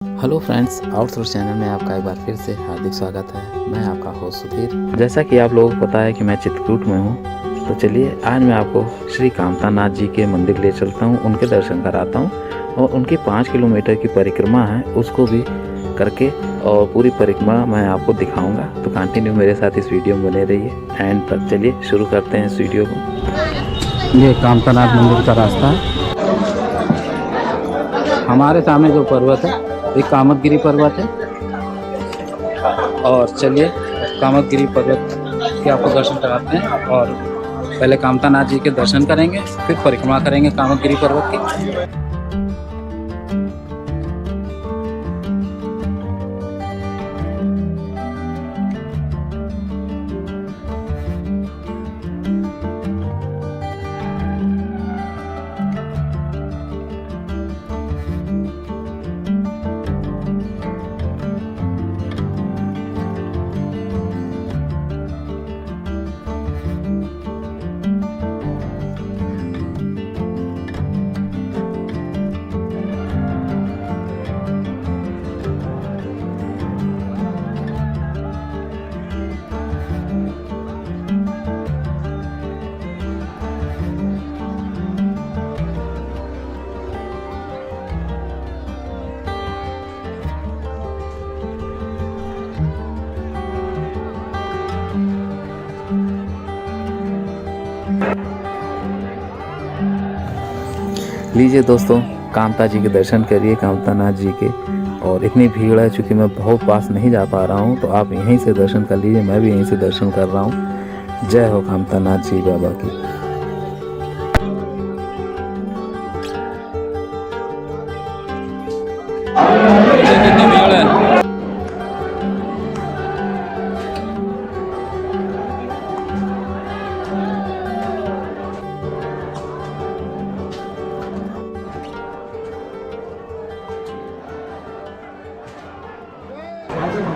Hello friends, outsource channel में आपका एक बार फिर से हार्दिक स्वागत है। मैं आपका होस्ट सुधीर। जैसा कि आप लोगों को पता है कि मैं चित्रकूट में हूँ, तो चलिए आज मैं आपको श्री कामतानाथ जी के मंदिर ले चलता हूँ, उनके दर्शन कराता हूँ और उनकी 5 किलोमीटर की परिक्रमा है उसको भी करके और पूरी परिक्रमा मैं आपको दिखाऊंगा। तो कंटिन्यू मेरे साथ इस वीडियो में बने रहिए एंड तक। चलिए शुरू करते हैं इस वीडियो को। ये कामतानाथ मंदिर का रास्ता है। हमारे सामने जो पर्वत है एक कामतगिरी पर्वत है और चलिए कामतगिरी पर्वत के आपको दर्शन कराते हैं और पहले कामतानाथ जी के दर्शन करेंगे, फिर परिक्रमा करेंगे कामतगिरी पर्वत की। लीजिए दोस्तों, कामता जी के दर्शन करिए, कामतानाथ जी के। और इतनी भीड़ है, चूँकि मैं बहुत पास नहीं जा पा रहा हूँ, तो आप यहीं से दर्शन कर लीजिए। मैं भी यहीं से दर्शन कर रहा हूँ। जय हो कामतानाथ जी बाबा की। कितनी भीड़ है।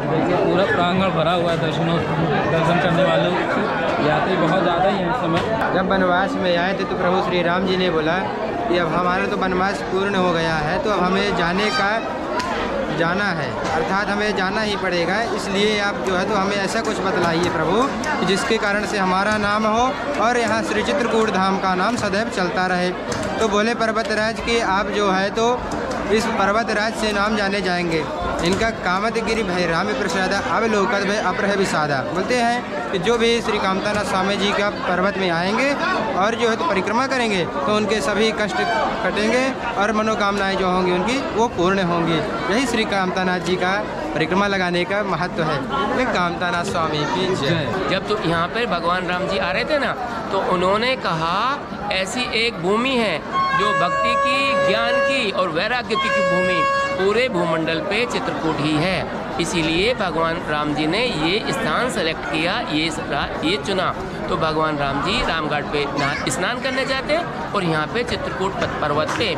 देखिए पूरा प्रांगण भरा हुआ है दर्शन करने वालों से। यात्री बहुत ज़्यादा ही हैं इस समय। जब वनवास में आए थे तो प्रभु श्री राम जी ने बोला कि अब हमारा तो वनवास पूर्ण हो गया है, तो अब हमें जाना है, अर्थात हमें जाना ही पड़ेगा। इसलिए आप जो है तो हमें ऐसा कुछ बतलाइए प्रभु कि जिसके कारण से हमारा नाम हो और यहाँ श्री चित्रकूट धाम का नाम सदैव चलता रहे। तो बोले पर्वतराज कि आप जो है तो इस पर्वतराज से नाम जाने जाएंगे। इनका कामतगिरी भय राम प्रसाद अवलोकत भय अप्रह विषादा। बोलते हैं कि जो भी श्री कामतानाथ स्वामी जी का पर्वत में आएंगे और जो है तो परिक्रमा करेंगे तो उनके सभी कष्ट कटेंगे और मनोकामनाएं जो होंगी उनकी वो पूर्ण होंगी। यही श्री कामतानाथ जी का परिक्रमा लगाने का महत्व है। ये कामतानाथ स्वामी की जय। जब तो यहाँ पर भगवान राम जी आ रहे थे ना, तो उन्होंने कहा ऐसी एक भूमि है जो भक्ति की, ज्ञान की और वैराग्य की भूमि पूरे भूमंडल पे चित्रकूट ही है। इसीलिए भगवान राम जी ने ये स्थान सेलेक्ट किया, ये चुना। तो भगवान राम जी रामघाट पे स्नान करने जाते और यहाँ पे चित्रकूट पर्वत पे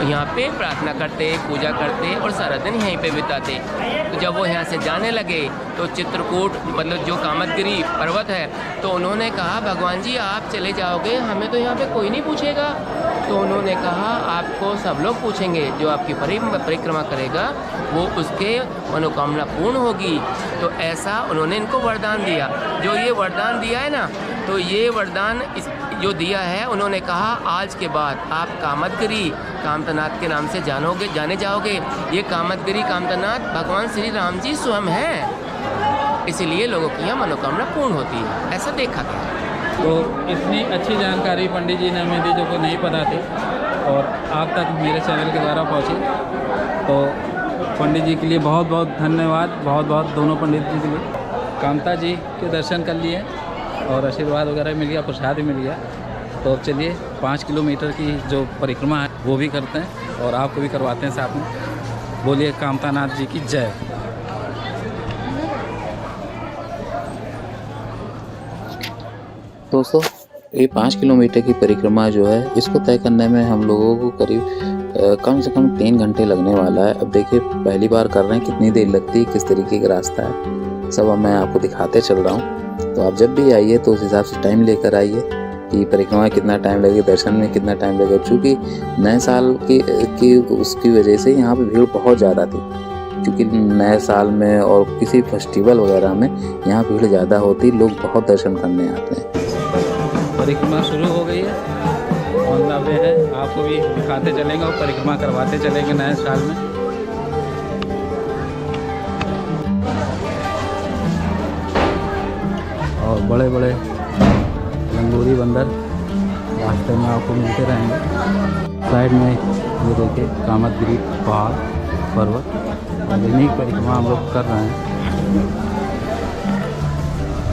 यहाँ पे प्रार्थना करते, पूजा करते और सारा दिन यहीं पे बिताते। तो जब वो यहाँ से जाने लगे तो चित्रकूट मतलब जो कामतगिरी पर्वत है, तो उन्होंने कहा भगवान जी आप चले जाओगे, हमें तो यहाँ पे कोई नहीं पूछेगा। तो उन्होंने कहा आपको सब लोग पूछेंगे, जो आपकी परिक्रमा करेगा वो उसके मनोकामना पूर्ण होगी। तो ऐसा उन्होंने इनको वरदान दिया। जो ये वरदान दिया है ना, तो ये वरदान जो दिया है, उन्होंने कहा आज के बाद आप कामतगिरी कामतानाथ के नाम से जाने जाओगे। ये कामतगिरी कामतानाथ भगवान श्री राम जी स्वयं हैं, इसीलिए लोगों की यहाँ मनोकामना पूर्ण होती है, ऐसा देखा गया। तो इतनी अच्छी जानकारी पंडित जी ने हमें दी जो को नहीं पता थी और आप तक मेरे चैनल के द्वारा पहुँची। तो पंडित जी के लिए बहुत बहुत धन्यवाद, बहुत बहुत दोनों पंडित जी के लिए। कामता जी के दर्शन कर लिए और आशीर्वाद वगैरह मिल गया, प्रसाद भी मिल गया। तो चलिए 5 किलोमीटर की जो परिक्रमा है वो भी करते हैं और आपको भी करवाते हैं साथ में। बोलिए कामतानाथ जी की जय। दोस्तों, ये 5 किलोमीटर की परिक्रमा जो है, इसको तय करने में हम लोगों को करीब कम से कम 3 घंटे लगने वाला है। अब देखिए पहली बार कर रहे हैं, कितनी देर लगती है, किस तरीके का रास्ता है, सब अब मैं आपको दिखाते चल रहा हूँ। तो आप जब भी आइए तो उस हिसाब से टाइम लेकर आइए कि परिक्रमा में कितना टाइम लगेगा, दर्शन में कितना टाइम लगेगा। चूँकि नए साल की उसकी वजह से यहाँ पे भीड़ बहुत ज़्यादा थी, क्योंकि नए साल में और किसी फेस्टिवल वगैरह में यहाँ भीड़ ज़्यादा होती, लोग बहुत दर्शन करने आते हैं। परिक्रमा शुरू हो गई है, ऑन द वे है, आपको भी दिखाते चलेंगे और परिक्रमा करवाते चलेंगे नए साल में। और बड़े बड़े लंगूरी बंदर रास्ते में आपको मिलते रहेंगे। साइड में ये देखिए कामतगिरी पहाड़ पर्वत, इन्हीं परिक्रमा हम लोग कर रहे हैं।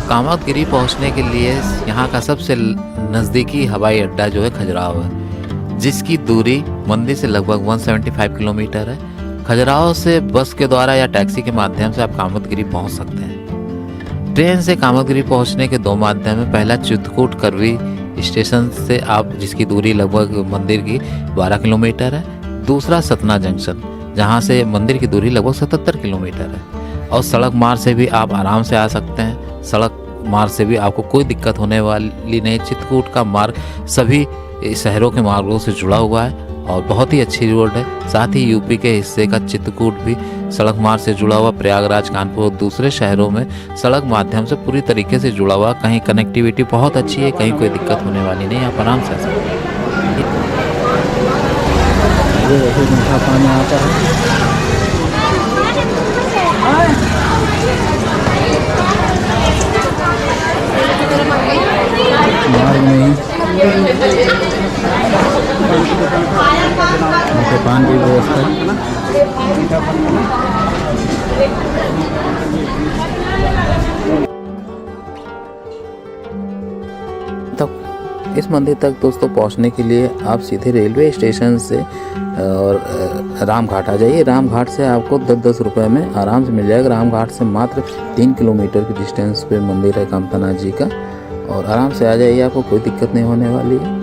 कामतगिरी पहुंचने के लिए यहाँ का सबसे नज़दीकी हवाई अड्डा जो है खजुराहो है, जिसकी दूरी मंदिर से लगभग 175 किलोमीटर है। खजुराहो से बस के द्वारा या टैक्सी के माध्यम से आप कामतगिरी पहुंच सकते हैं। ट्रेन से कामतगिरी पहुंचने के दो माध्यम है। पहला चित्रकूट करवी स्टेशन से आप, जिसकी दूरी लगभग मंदिर की 12 किलोमीटर है। दूसरा सतना जंक्शन, जहां से मंदिर की दूरी लगभग 77 किलोमीटर है। और सड़क मार्ग से भी आप आराम से आ सकते हैं। सड़क मार्ग से भी आपको कोई दिक्कत होने वाली नहीं। चित्रकूट का मार्ग सभी शहरों के मार्गों से जुड़ा हुआ है और बहुत ही अच्छी रोड है। साथ ही यूपी के हिस्से का चित्रकूट भी सड़क मार्ग से जुड़ा हुआ। प्रयागराज, कानपुर और दूसरे शहरों में सड़क माध्यम से पूरी तरीके से जुड़ा हुआ। कहीं कनेक्टिविटी बहुत अच्छी है, कहीं कोई दिक्कत होने वाली नहीं, आप आराम से आ सकते हैं। ये देखिए मीठा पानी आता है। मार्ग में ही मीठे पानी की व्यवस्था है। तब इस मंदिर तक दोस्तों पहुंचने के लिए आप सीधे रेलवे स्टेशन से और रामघाट आ जाइए। रामघाट से आपको 10-10 रुपये में आराम से मिल जाएगा। रामघाट से मात्र 3 किलोमीटर की डिस्टेंस पे मंदिर है कामतानाथ जी का, और आराम से आ जाइए, आपको कोई दिक्कत नहीं होने वाली है।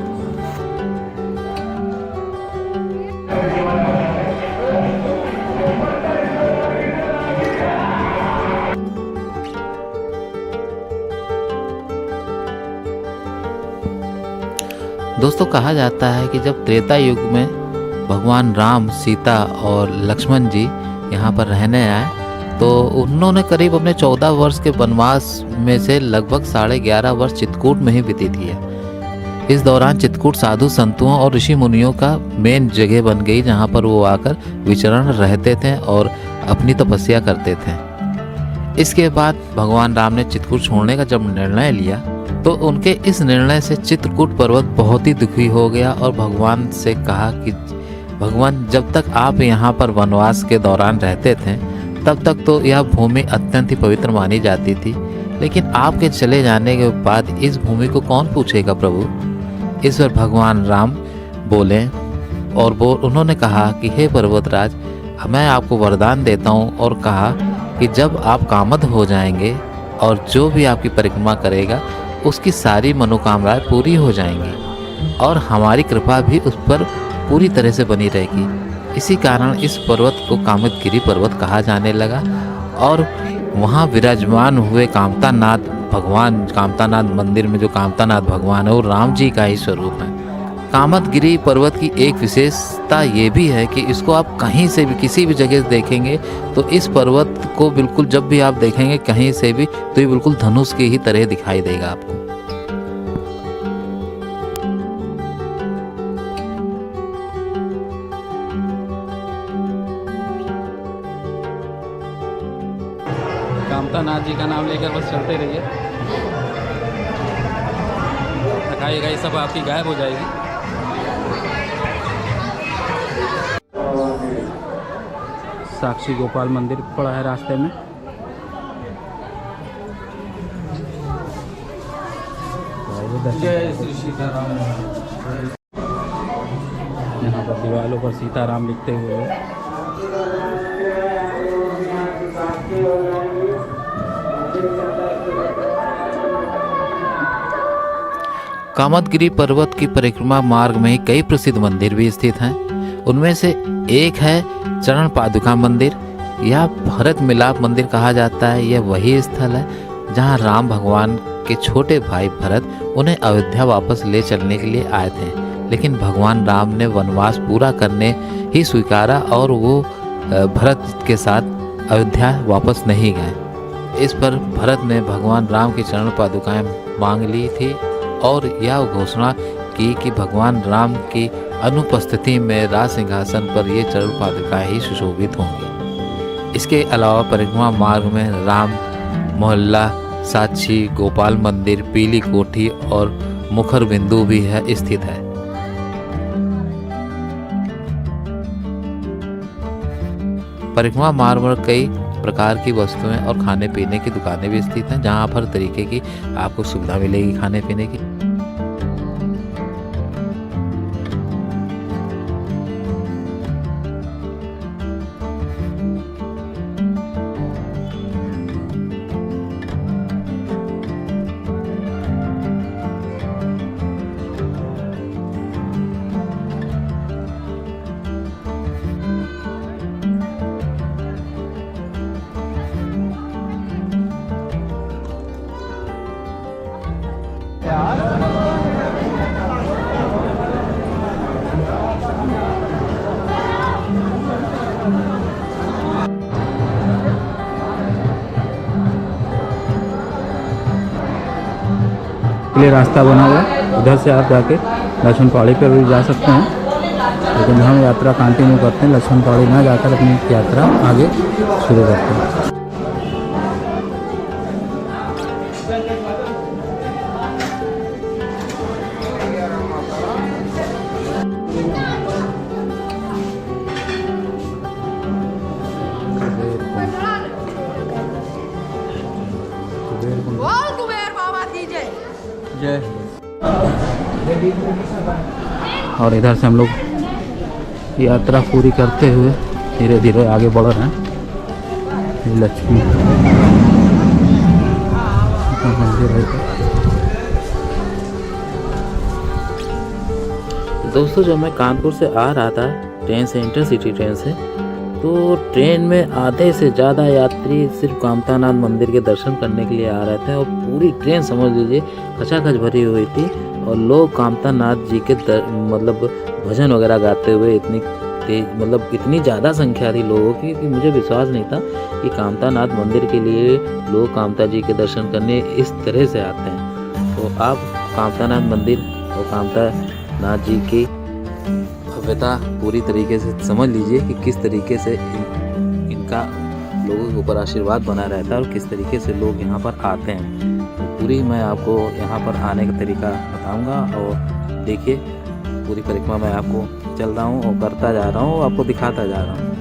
दोस्तों कहा जाता है कि जब त्रेता युग में भगवान राम, सीता और लक्ष्मण जी यहाँ पर रहने आए, तो उन्होंने करीब अपने 14 वर्ष के वनवास में से लगभग 11.5 वर्ष चित्रकूट में ही व्यतीत किया। इस दौरान चित्रकूट साधु संतों और ऋषि मुनियों का मेन जगह बन गई, जहाँ पर वो आकर विचरण रहते थे और अपनी तपस्या करते थे। इसके बाद भगवान राम ने चित्रकूट छोड़ने का जब निर्णय लिया, तो उनके इस निर्णय से चित्रकूट पर्वत बहुत ही दुखी हो गया और भगवान से कहा कि भगवान, जब तक आप यहाँ पर वनवास के दौरान रहते थे तब तक तो यह भूमि अत्यंत ही पवित्र मानी जाती थी, लेकिन आपके चले जाने के बाद इस भूमि को कौन पूछेगा प्रभु। इस पर भगवान राम बोले और उन्होंने कहा कि हे पर्वतराज, मैं आपको वरदान देता हूँ, और कहा कि जब आप कामद हो जाएंगे और जो भी आपकी परिक्रमा करेगा उसकी सारी मनोकामनाएं पूरी हो जाएंगी और हमारी कृपा भी उस पर पूरी तरह से बनी रहेगी। इसी कारण इस पर्वत को कामतगिरी पर्वत कहा जाने लगा और वहाँ विराजमान हुए कामतानाथ भगवान, कामतानाथ मंदिर में जो कामतानाथ भगवान है वो राम जी का ही स्वरूप है। कामतगिरी पर्वत की एक विशेषता ये भी है कि इसको आप कहीं से भी किसी भी जगह देखेंगे तो इस पर्वत को बिल्कुल, जब भी आप देखेंगे कहीं से भी, तो ये बिल्कुल धनुष की ही तरह दिखाई देगा आपको। कामतानाथ जी का नाम लेकर बस चलते रहिए, थकाइएगा ये सब आपकी गायब हो जाएगी। साक्षी गोपाल मंदिर पड़ा है रास्ते में। जय श्री सीताराम। यहाँ पर दीवारों पर सीताराम लिखते हुए कामतगिरी पर्वत की परिक्रमा मार्ग में ही कई प्रसिद्ध मंदिर भी स्थित हैं। उनमें से एक है चरण पादुका मंदिर या भरत मिलाप मंदिर कहा जाता है। यह वही स्थल है जहां राम भगवान के छोटे भाई भरत उन्हें अयोध्या वापस ले चलने के लिए आए थे, लेकिन भगवान राम ने वनवास पूरा करने ही स्वीकारा और वो भरत के साथ अयोध्या वापस नहीं गए। इस पर भरत ने भगवान राम की चरण पादुकाएं मांग ली थी और यह घोषणा की कि भगवान राम की अनुपस्थिति में राज सिंहासन पर ये चरण पादुकाएं ही सुशोभित होंगी। इसके अलावा परिक्रमा मार्ग में राम मोहल्ला, साक्षी, गोपाल मंदिर, पीली कोठी और मुखर बिंदु भी स्थित है। परिक्रमा मार्ग पर कई प्रकार की वस्तुएं और खाने पीने की दुकानें भी स्थित हैं, जहां हर तरीके की आपको सुविधा मिलेगी खाने पीने की। लिए रास्ता बना हुआ है, उधर से आप जाके लक्ष्मण पहाड़ी पर भी जा सकते हैं, लेकिन हम यात्रा कंटिन्यू करते हैं, लक्ष्मण पहाड़ी ना जाकर अपनी यात्रा आगे शुरू करते हैं। और इधर से हम लोग यात्रा पूरी करते हुए धीरे धीरे आगे बढ़ रहे हैं। लक्ष्मी मंदिर है। दोस्तों, जब मैं कानपुर से आ रहा था ट्रेन से, इंटरसिटी ट्रेन से, तो ट्रेन में आधे से ज़्यादा यात्री सिर्फ कामतानाथ मंदिर के दर्शन करने के लिए आ रहे थे और पूरी ट्रेन समझ लीजिए खचाखच भरी हुई थी और लोग कामतानाथ जी के मतलब भजन वगैरह गाते हुए इतनी तेज, मतलब इतनी ज़्यादा संख्या थी लोगों की कि मुझे विश्वास नहीं था कि कामतानाथ मंदिर के लिए लोग कामता जी के दर्शन करने इस तरह से आते हैं। तो आप कामतानाथ मंदिर और कामतानाथ जी की भव्यता पूरी तरीके से समझ लीजिए कि किस तरीके से इनका लोगों के ऊपर आशीर्वाद बना रहता है और किस तरीके से लोग यहाँ पर आते हैं। तो पूरी मैं आपको यहाँ पर आने का तरीका बताऊँगा और देखिए पूरी परिक्रमा मैं आपको चल रहा हूँ और करता जा रहा हूँ, आपको दिखाता जा रहा हूँ।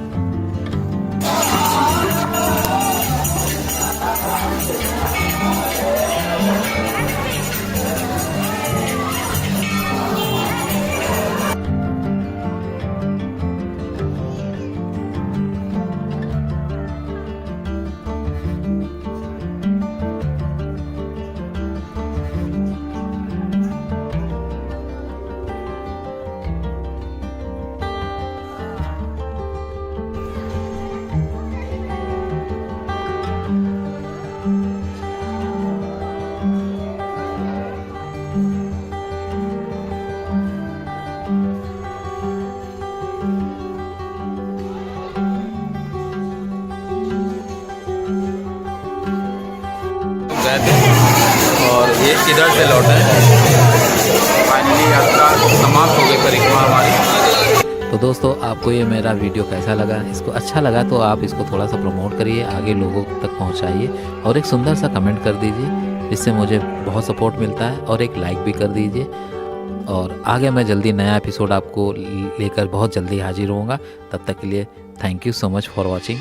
गए थे और ये इधर से लौटे। फाइनली यात्रा समाप्त हो गई, परिक्रमा हमारी। तो दोस्तों, आपको ये मेरा वीडियो कैसा लगा? इसको अच्छा लगा तो आप इसको थोड़ा सा प्रमोट करिए, आगे लोगों तक पहुंचाइए और एक सुंदर सा कमेंट कर दीजिए, जिससे मुझे बहुत सपोर्ट मिलता है, और एक लाइक भी कर दीजिए। और आगे मैं जल्दी नया एपिसोड आपको लेकर बहुत जल्दी हाजिर होऊंगा। तब तक के लिए thank you so much for watching.